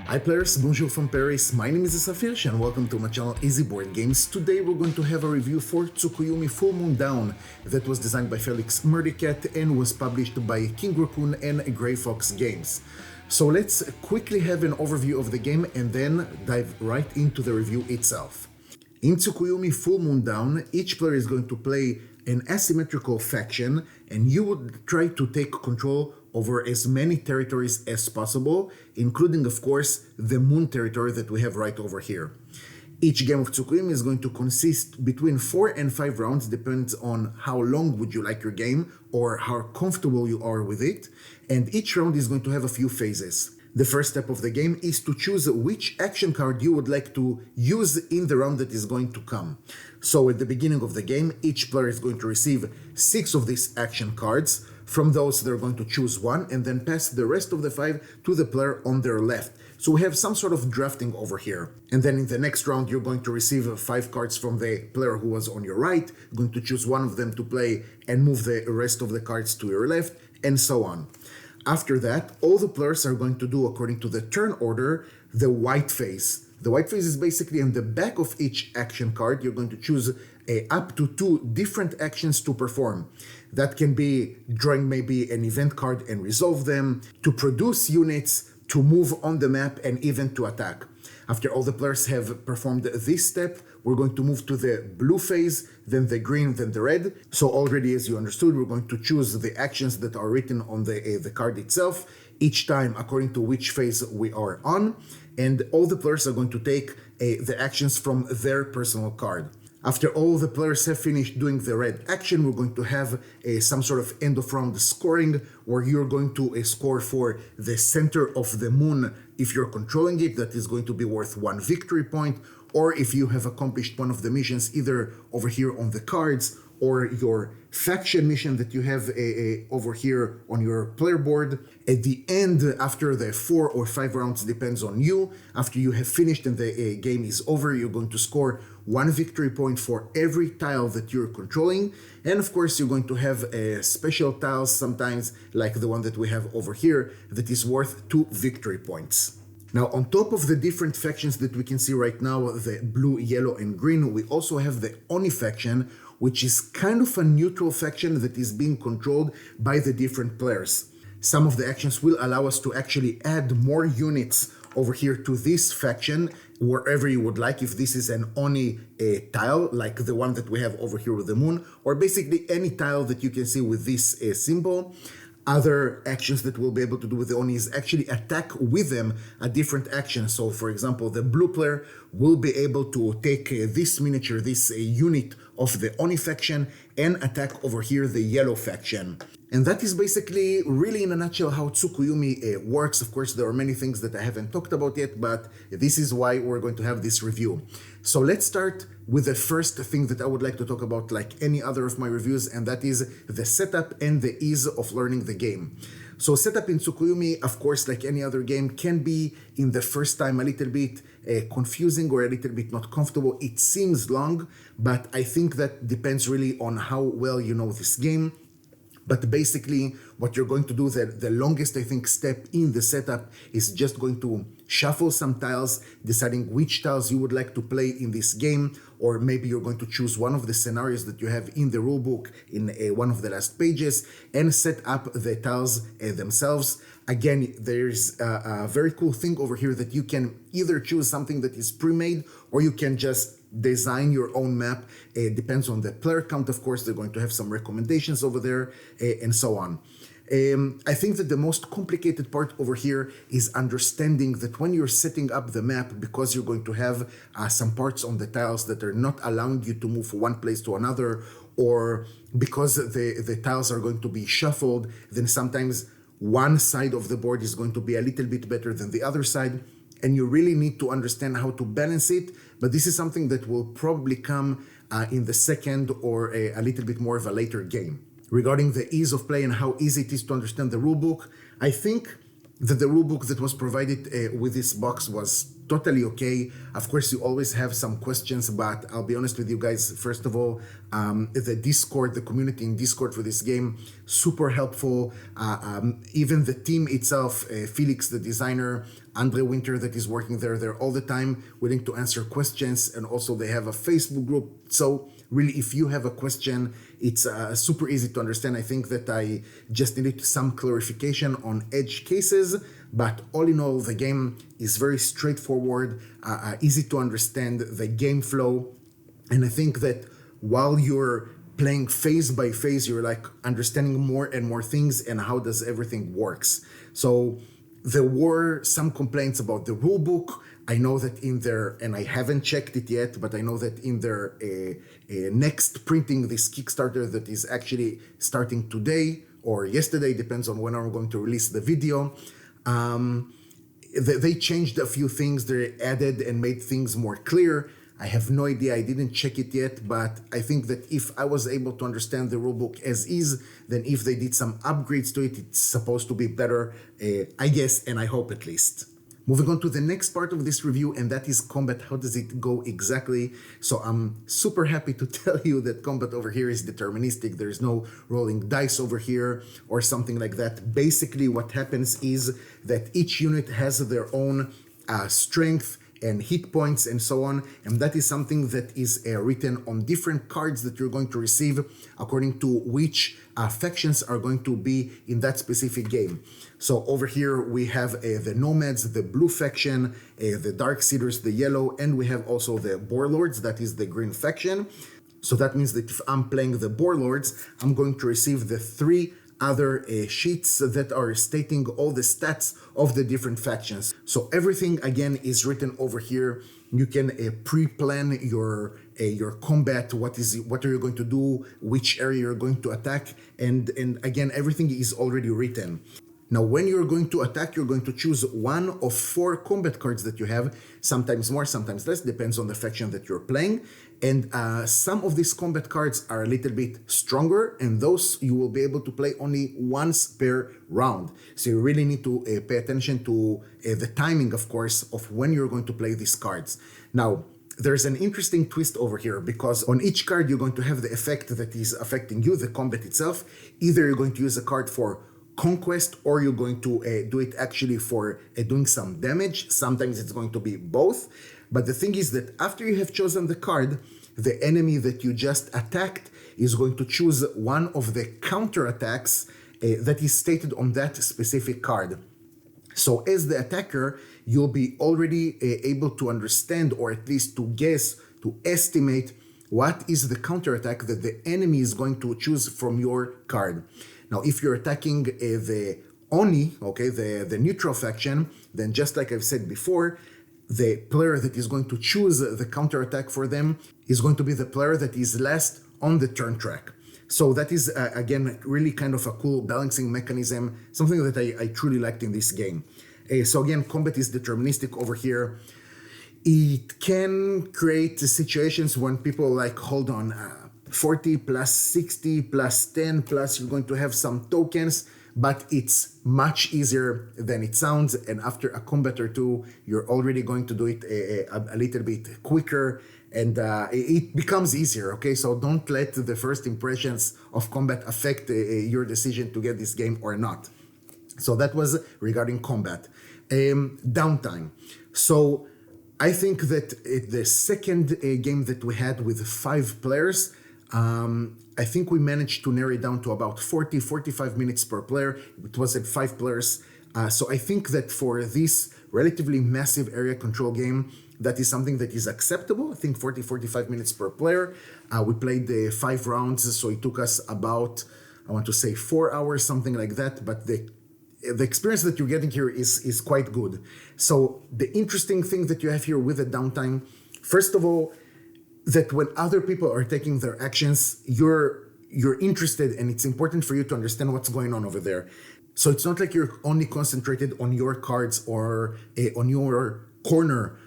Hi players, bonjour from Paris, my name is Asaf and welcome to my channel Easy Board Games. Today we're going to have a review for Tsukuyumi Full Moon Down that was designed by Felix Murdycat and was published by King Racoon and Grey Fox Games. So let's quickly have an overview of the game and then dive right into the review itself. In Tsukuyumi Full Moon Down, each player is going to play an asymmetrical faction and you would try to take control over as many territories as possible, including of course the moon territory that we have right over here. Each game of Tsukuyumi is going to consist between 4 and 5 rounds, depends on how long would you like your game or how comfortable you are with it, and each round is going to have a few phases. The first step of the game is to choose which action card you would like to use in the round that is going to come. So at the beginning of the game, each player is going to receive 6 of these action cards. From those, they're going to choose one and then pass the rest of the 5 to the player on their left. So we have some sort of drafting over here. And then in the next round, you're going to receive 5 cards from the player who was on your right, going to choose one of them to play and move the rest of the cards to your left, and so on. After that, all the players are going to do, according to the turn order, the white phase. The white phase is basically on the back of each action card. You're going to choose up to 2 different actions to perform. That can be drawing maybe an event card and resolve them, to produce units, to move on the map, and even to attack. After all the players have performed this step, we're going to move to the blue phase, then the green, then the red. So already, as you understood, we're going to choose the actions that are written on the card itself, each time according to which phase we are on. And all the players are going to take the actions from their personal card. After all the players have finished doing the red action, we're going to have some sort of end of round scoring where you're going to score for the center of the moon if you're controlling it. That is going to be worth 1 victory point, or if you have accomplished one of the missions either over here on the cards or your faction mission that you have over here on your player board. At the end, after the 4 or 5 rounds, depends on you, after you have finished and the game is over, you're going to score 1 victory point for every tile that you're controlling. And of course, you're going to have special tiles sometimes, like the one that we have over here, that is worth 2 victory points. Now, on top of the different factions that we can see right now, the blue, yellow, and green, we also have the Oni faction, which is kind of a neutral faction that is being controlled by the different players. Some of the actions will allow us to actually add more units over here to this faction, wherever you would like, if this is an Oni tile, like the one that we have over here with the moon, or basically any tile that you can see with this symbol. Other actions that we'll be able to do with the Oni is actually attack with them a different action. So for example, the blue player will be able to take this miniature, this unit of the Oni faction, and attack over here the yellow faction. And that is basically really in a nutshell how Tsukuyumi works. Of course, there are many things that I haven't talked about yet, but this is why we're going to have this review. So let's start with the first thing that I would like to talk about, like any other of my reviews, and that is the setup and the ease of learning the game. So setup in Tsukuyumi, of course, like any other game, can be in the first time a little bit confusing or a little bit not comfortable. It seems long, but I think that depends really on how well you know this game. But basically, what you're going to do, the longest, I think, step in the setup is just going to shuffle some tiles, deciding which tiles you would like to play in this game, or maybe you're going to choose one of the scenarios that you have in the rulebook in one of the last pages and set up the tiles themselves. Again, there's a very cool thing over here that you can either choose something that is pre-made or you can just design your own map. It depends on the player count, of course. They're going to have some recommendations over there and so on. I think that the most complicated part over here is understanding that when you're setting up the map, because you're going to have some parts on the tiles that are not allowing you to move from one place to another, or because the tiles are going to be shuffled, then sometimes one side of the board is going to be a little bit better than the other side, and you really need to understand how to balance it. But this is something that will probably come in the second or a little bit more of a later game. Regarding the ease of play and how easy it is to understand the rulebook, I think that the rulebook that was provided with this box was totally okay. Of course, you always have some questions, but I'll be honest with you guys. First of all, the Discord, the community in Discord for this game, super helpful. Even the team itself, Felix, the designer, Andre Winter that is working there, they're all the time willing to answer questions. And also they have a Facebook group. So really, if you have a question, it's super easy to understand. I think that I just needed some clarification on edge cases, but all in all, the game is very straightforward, easy to understand, the game flow. And I think that while you're playing phase by phase, you're like understanding more and more things and how does everything works. So there were some complaints about the rulebook. I know that in their, and I haven't checked it yet, but I know that in their next printing, this Kickstarter that is actually starting today or yesterday, depends on when I'm going to release the video. They changed a few things. They added and made things more clear. I have no idea. I didn't check it yet, but I think that if I was able to understand the rulebook as is, then if they did some upgrades to it, it's supposed to be better, I guess, and I hope at least. Moving on to the next part of this review, and that is combat. How does it go exactly? So I'm super happy to tell you that combat over here is deterministic. There's no rolling dice over here or something like that. Basically, what happens is that each unit has their own strength and hit points and so on, and that is something that is written on different cards that you're going to receive according to which factions are going to be in that specific game. So over here we have the Nomads, the blue faction, the Dark Seeders, the yellow, and we have also the Warlords, that is the green faction. So that means that if I'm playing the Warlords, I'm going to receive the three other sheets that are stating all the stats of the different factions. So everything again is written over here. You can pre-plan your combat. What are you going to do? Which area you're going to attack? And again, everything is already written. Now, when you're going to attack, you're going to choose one of 4 combat cards that you have, sometimes more, sometimes less, depends on the faction that you're playing. And some of these combat cards are a little bit stronger, and those you will be able to play only once per round. So you really need to pay attention to the timing, of course, of when you're going to play these cards. Now, there's an interesting twist over here, because on each card, you're going to have the effect that is affecting you, the combat itself. Either you're going to use a card for conquest, or you're going to do it actually for doing some damage. Sometimes it's going to be both. But the thing is that after you have chosen the card, the enemy that you just attacked is going to choose one of the counterattacks that is stated on that specific card. So as the attacker, you'll be already able to understand, or at least to guess, to estimate what is the counterattack that the enemy is going to choose from your card. Now, if you're attacking the Oni, okay, the neutral faction, then just like I've said before, the player that is going to choose the counterattack for them is going to be the player that is last on the turn track. So that is, again, really kind of a cool balancing mechanism, something that I truly liked in this game. So again, combat is deterministic over here. It can create situations when people like, hold on, 40 plus 60 plus 10 plus you're going to have some tokens, but it's much easier than it sounds. And after a combat or two, you're already going to do it a little bit quicker, and it becomes easier. Okay, so don't let the first impressions of combat affect your decision to get this game or not. So that was regarding combat. Downtime. So I think that the second game that we had with 5 players, I think we managed to narrow it down to about 40-45 minutes per player. It was at 5 players. So I think that for this relatively massive area control game, that is something that is acceptable. I think 40-45 minutes per player. We played the 5 rounds, so it took us about, I want to say 4 hours, something like that. But the experience that you're getting here is quite good. So the interesting thing that you have here with the downtime, first of all, that when other people are taking their actions, you're interested, and it's important for you to understand what's going on over there. So it's not like you're only concentrated on your cards or on your corner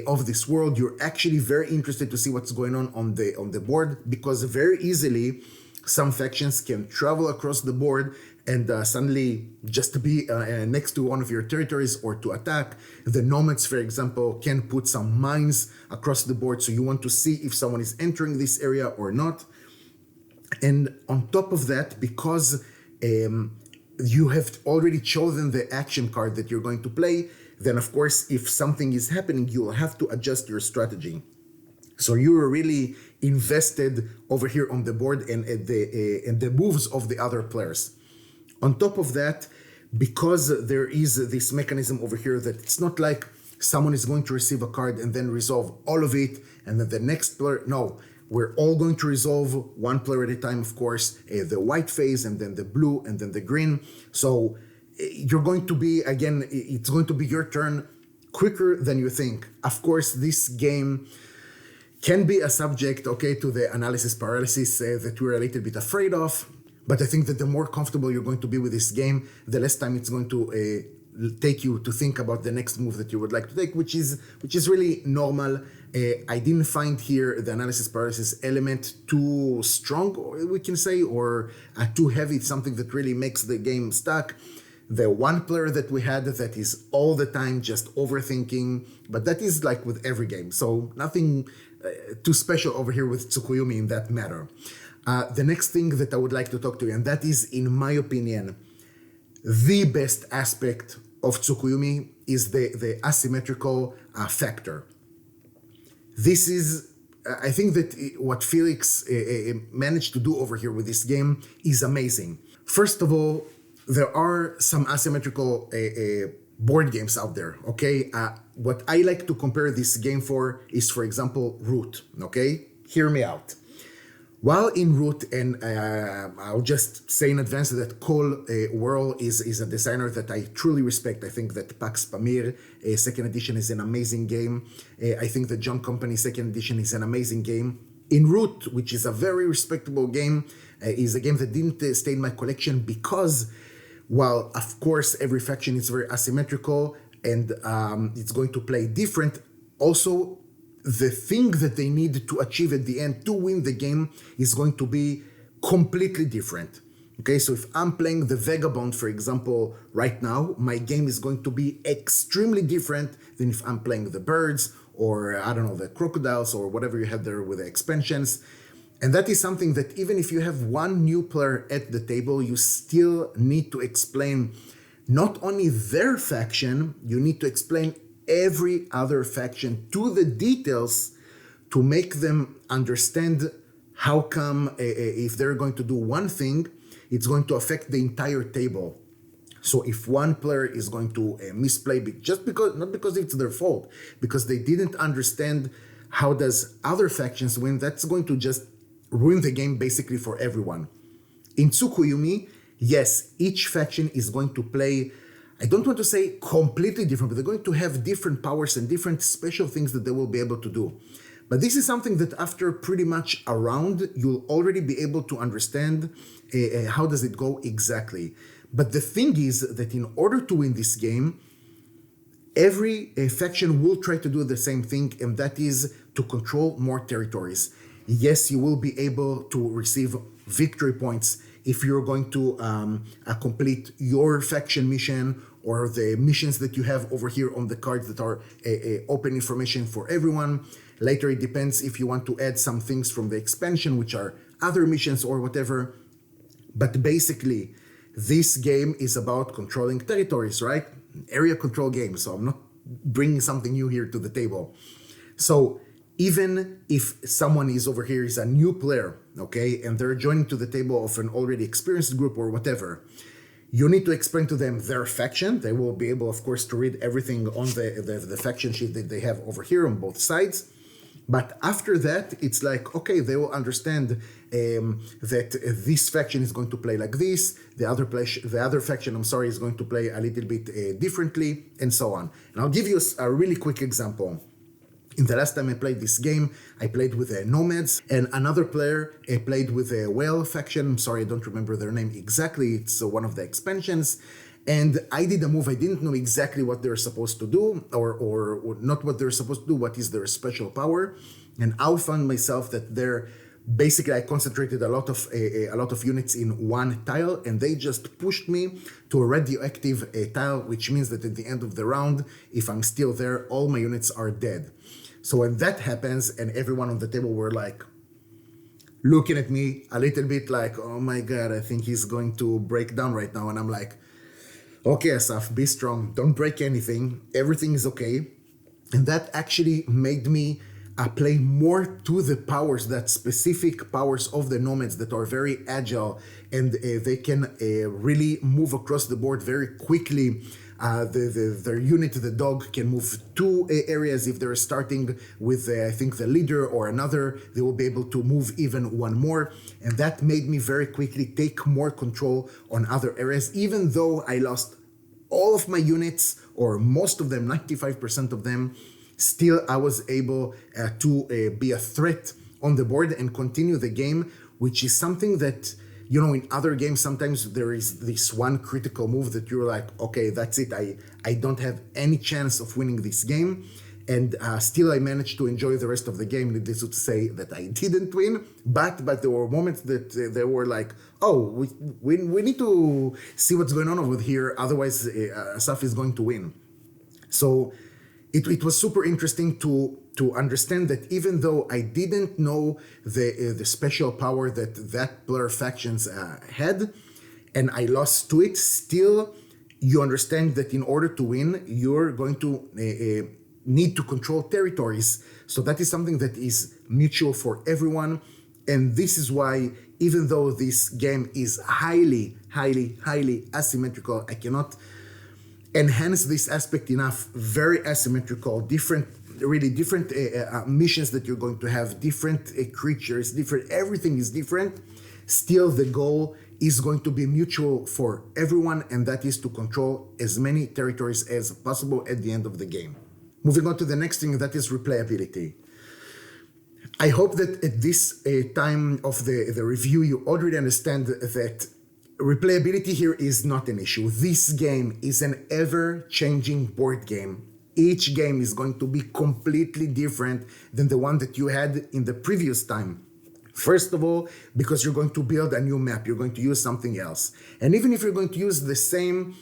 of this world. You're actually very interested to see what's going on the board, because very easily Some factions can travel across the board and suddenly just be next to one of your territories or to attack. The nomads, for example, can put some mines across the board, so you want to see if someone is entering this area or not. And on top of that, because you have already chosen the action card that you're going to play, then of course, if something is happening, you'll have to adjust your strategy. So you're really invested over here on the board and the moves of the other players. On top of that, because there is this mechanism over here that it's not like someone is going to receive a card and then resolve all of it, and then the next player, no, we're all going to resolve one player at a time, of course, the white phase and then the blue and then the green. So you're going to be, again, it's going to be your turn quicker than you think. Of course, this game can be a subject, okay, to the analysis paralysis that we're a little bit afraid of. But I think that the more comfortable you're going to be with this game, the less time it's going to take you to think about the next move that you would like to take, which is really normal. I didn't find here the analysis paralysis element too strong, we can say, or too heavy. It's something that really makes the game stuck. The one player that we had that is all the time just overthinking, but that is like with every game. So nothing too special over here with Tsukuyumi in that matter. The next thing that I would like to talk to you, and that is, in my opinion, the best aspect of Tsukuyumi is the asymmetrical factor. This is, I think that what Felix managed to do over here with this game is amazing. First of all, there are some asymmetrical board games out there, okay? What I like to compare this game for is, for example, Root, okay? Hear me out. While in Root, and I'll just say in advance that Cole Whirl is a designer that I truly respect. I think that Pax Pamir second edition is an amazing game. I think that John Company second edition is an amazing game. In Root, which is a very respectable game, is a game that didn't stay in my collection because, while of course every faction is very asymmetrical and it's going to play different, also the thing that they need to achieve at the end to win the game is going to be completely different. Okay, so if I'm playing the Vagabond, for example, right now, my game is going to be extremely different than if I'm playing the Birds or, I don't know, the Crocodiles or whatever you have there with the expansions. And that is something that even if you have one new player at the table, you still need to explain not only their faction, you need to explain every other faction to the details to make them understand how come if they're going to do one thing, it's going to affect the entire table. So if one player is going to misplay, just because, not because it's their fault, because they didn't understand how does other factions win, that's going to just ruin the game basically for everyone. In Tsukuyumi, yes, each faction is going to play, I don't want to say completely different, but they're going to have different powers and different special things that they will be able to do. But this is something that after pretty much a round, you'll already be able to understand how does it go exactly. But the thing is that in order to win this game, every faction will try to do the same thing, and that is to control more territories. Yes, you will be able to receive victory points if you're going to complete your faction mission or the missions that you have over here on the cards that are open information for everyone. Later, it depends if you want to add some things from the expansion, which are other missions or whatever. But basically, this game is about controlling territories, right? Area control game. So I'm not bringing something new here to the table. So even if someone is over here is a new player, okay, and they're joining to the table of an already experienced group or whatever, you need to explain to them their faction. They will be able, of course, to read everything on the faction sheet that they have over here on both sides. But after that, it's like, okay, they will understand that this faction is going to play like this, the other faction, is going to play a little bit differently, and so on. And I'll give you a really quick example. In the last time I played this game, I played with Nomads, and another player played with a Whale faction. I don't remember their name exactly. It's one of the expansions. And I did a move. I didn't know exactly what they're supposed to do, or not what they're supposed to do, what is their special power. And I found myself that their basically I concentrated a lot of units in one tile, and they just pushed me to a radioactive tile, which means that at the end of the round, if I'm still there, all my units are dead. So when that happens, and everyone on the table were like looking at me a little bit like, oh my god, I think he's going to break down right now. And I'm like, okay, Asaf, be strong, don't break anything, everything is okay. And that actually made me play more to the powers, that specific powers of the nomads that are very agile, and they can really move across the board very quickly. Their unit, the dog, can move two areas. If they're starting with, I think, the leader or another, they will be able to move even one more. And that made me very quickly take more control on other areas, even though I lost all of my units, or most of them, 95% of them. Still, I was able to be a threat on the board and continue the game, which is something that, you know, in other games, sometimes there is this one critical move that you're like, okay, that's it. I don't have any chance of winning this game. And still, I managed to enjoy the rest of the game. This would say that I didn't win, but there were moments that they were like, oh, we need to see what's going on over here. Otherwise, Asaf is going to win. So it was super interesting to understand that even though I didn't know the special power that player factions had, and I lost to it, still you understand that in order to win, you're going to need to control territories. So that is something that is mutual for everyone. And this is why, even though this game is highly asymmetrical, I cannot enhance this aspect enough. Very asymmetrical, different missions that you're going to have, different creatures, different, everything is different. Still, the goal is going to be mutual for everyone, and that is to control as many territories as possible at the end of the game. Moving on to the next thing, that is replayability. I hope that at this time of the review, you already understand that replayability here is not an issue. This game is an ever-changing board game. Each game is going to be completely different than the one that you had in the previous time. First of all, because you're going to build a new map, you're going to use something else. And even if you're going to use the same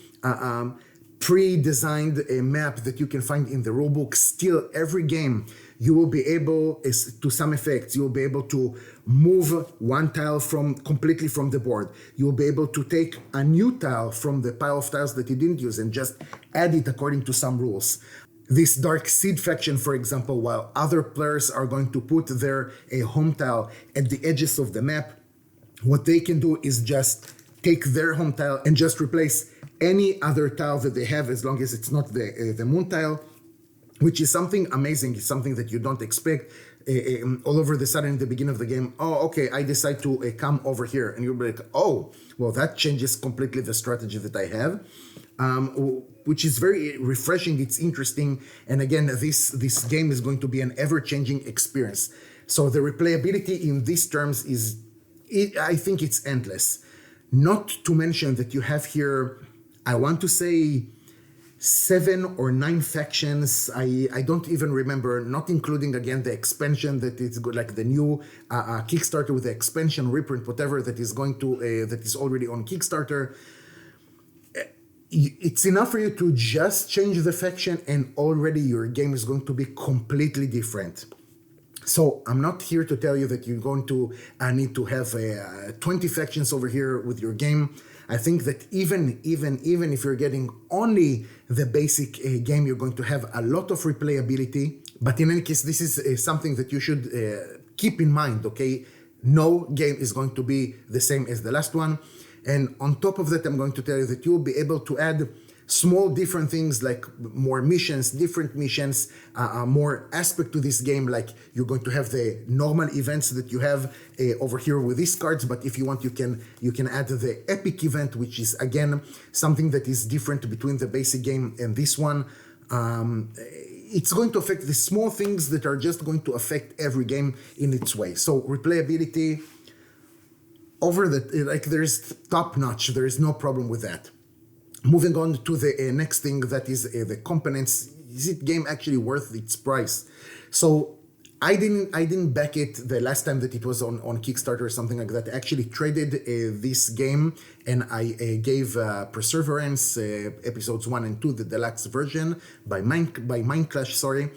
pre-designed map that you can find in the rulebook, still every game you will be able, to some effects, you will be able to move one tile completely from the board. You will be able to take a new tile from the pile of tiles that you didn't use and just add it according to some rules. This Dark Seed faction, for example, while other players are going to put their home tile at the edges of the map, what they can do is just take their home tile and just replace any other tile that they have, as long as it's not the moon tile, which is something amazing. It's something that you don't expect. All over the sudden, in the beginning of the game, oh, okay, I decide to come over here. And you'll be like, oh, well, that changes completely the strategy that I have, which is very refreshing. It's interesting. And again, this game is going to be an ever-changing experience. So the replayability in these terms I think it's endless. Not to mention that you have here, I want to say, 7 or 9 factions. I don't even remember, not including again the expansion that is good, like the new Kickstarter with the expansion, reprint, whatever that is going to that is already on Kickstarter. It's enough for you to just change the faction, and already your game is going to be completely different. So I'm not here to tell you that you're going to need to have 20 factions over here with your game. I think that even if you're getting only the basic game, you're going to have a lot of replayability. But in any case, this is something that you should keep in mind, okay? No game is going to be the same as the last one. And on top of that, I'm going to tell you that you'll be able to add small different things, like more missions, different missions, more aspect to this game. Like you're going to have the normal events that you have over here with these cards, but if you want, you can add the epic event, which is again something that is different between the basic game and this one. It's going to affect the small things that are just going to affect every game in its way. So replayability over there's top notch. There is no problem with that. Moving on to the next thing, that is the components. Is it game actually worth its price? So I didn't back it the last time that it was on Kickstarter or something like that. I actually traded this game, and I gave Perseverance episodes 1 and 2, the deluxe version by Mind Clash. Sorry.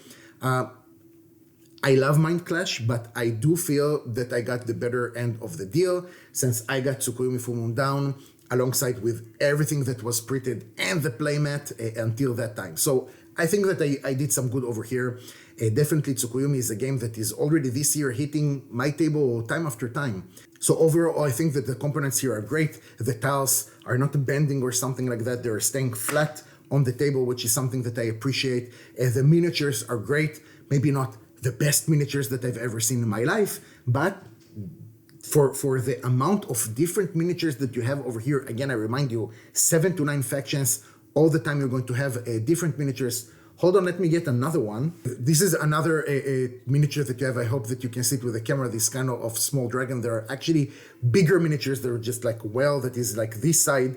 I love Mind Clash, but I do feel that I got the better end of the deal since I got Tsukuyumi Full Moon Down alongside with everything that was printed and the playmat until that time. So I think that I did some good over here. Definitely Tsukuyumi is a game that is already this year hitting my table time after time. So overall, I think that the components here are great. The tiles are not bending or something like that. They're staying flat on the table, which is something that I appreciate. The miniatures are great. Maybe not the best miniatures that I've ever seen in my life, but for the amount of different miniatures that you have over here, again, I remind you, 7 to 9 factions, all the time you're going to have different miniatures. Hold on, let me get another one. This is another miniature that you have. I hope that you can see it with the camera, this kind of small dragon. There are actually bigger miniatures that are just like, well, that is like this size,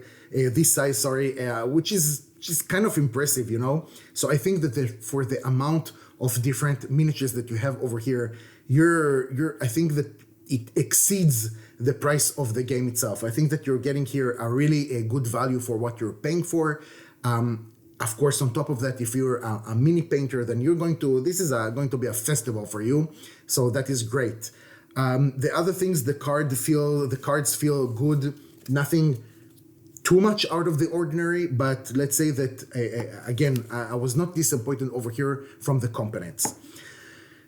which is just kind of impressive, you know? So I think that for the amount of different miniatures that you have over here, I think that it exceeds the price of the game itself. I think that you're getting here a really good value for what you're paying for. Of course, on top of that, if you're a mini painter, then this is going to be a festival for you. So that is great. The other things, the cards feel good. Nothing too much out of the ordinary, but let's say that, again, I was not disappointed over here from the components.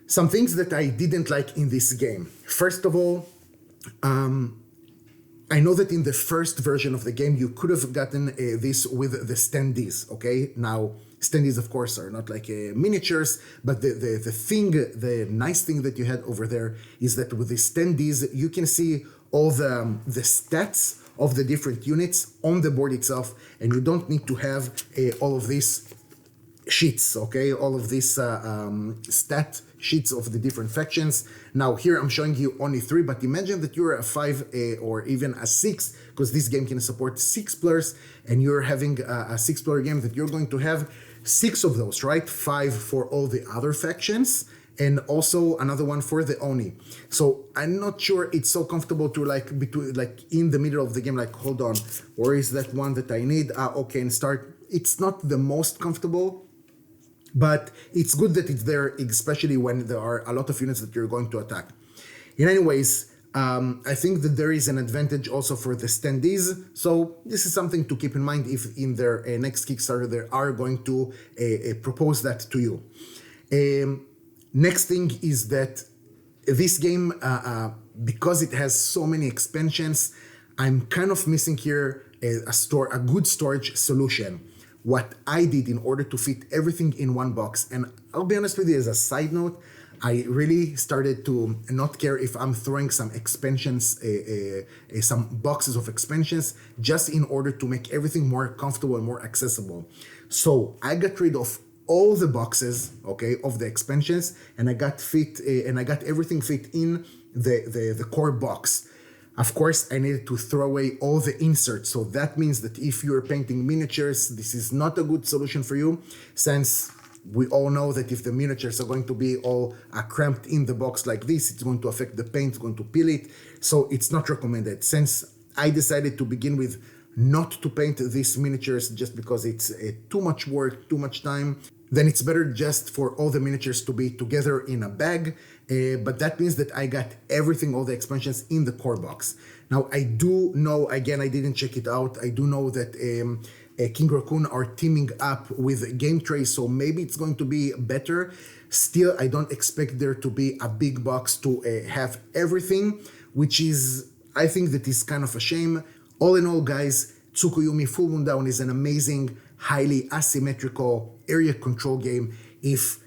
Some things that I didn't like in this game. First of all, I know that in the first version of the game, you could have gotten this with the standees, okay? Now, standees, of course, are not like miniatures, but the nice thing that you had over there is that with the standees, you can see all the stats of the different units on the board itself, and you don't need to have all of these sheets, okay? All of these stat sheets of the different factions. Now here I'm showing you only 3, but imagine that you're a 5 or even a 6, because this game can support 6 players, and you're having a 6-player game that you're going to have 6 of those, right? 5 for all the other factions, and also another one for the Oni. So I'm not sure it's so comfortable to in the middle of the game, like, hold on, where is that one that I need? Okay, and start. It's not the most comfortable, but it's good that it's there, especially when there are a lot of units that you're going to attack. In any ways, I think that there is an advantage also for the standees. So this is something to keep in mind if in their next Kickstarter they are going to propose that to you. Next thing is that this game, because it has so many expansions, I'm kind of missing here a good storage solution. What I did in order to fit everything in one box, and I'll be honest with you, as a side note, I really started to not care if I'm throwing some expansions, some boxes of expansions, just in order to make everything more comfortable and more accessible. So I got rid of all the boxes, okay, of the expansions, and I got everything fit in the core box. Of course, I needed to throw away all the inserts. So that means that if you're painting miniatures, this is not a good solution for you, since we all know that if the miniatures are going to be all cramped in the box like this, it's going to affect the paint, it's going to peel it. So it's not recommended. Since I decided to begin with not to paint these miniatures just because it's too much work, too much time, then it's better just for all the miniatures to be together in a bag. But that means that I got everything, all the expansions in the core box. Now, I do know, again, I didn't check it out, I do know that King Racoon are teaming up with Game Tray, so maybe it's going to be better. Still, I don't expect there to be a big box to have everything, which is, I think that is kind of a shame. All in all, guys, Tsukuyumi Full Moon Down is an amazing, highly asymmetrical area control game. If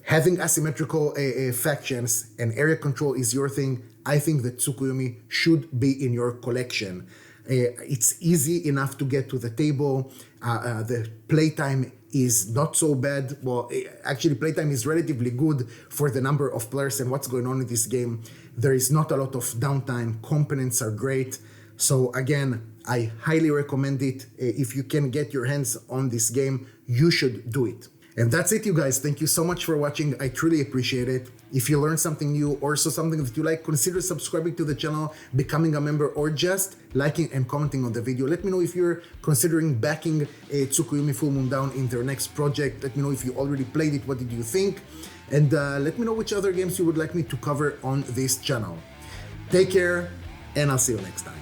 having asymmetrical factions and area control is your thing, I think that Tsukuyumi should be in your collection. It's easy enough to get to the table. The playtime is not so bad. Well, actually, playtime is relatively good for the number of players and what's going on in this game. There is not a lot of downtime. Components are great. So again, I highly recommend it. If you can get your hands on this game, you should do it. And that's it, you guys. Thank you so much for watching. I truly appreciate it. If you learned something new or saw something that you like, consider subscribing to the channel, becoming a member, or just liking and commenting on the video. Let me know if you're considering backing Tsukuyumi Full Moon Down in their next project. Let me know if you already played it, what did you think? And let me know which other games you would like me to cover on this channel. Take care, and I'll see you next time.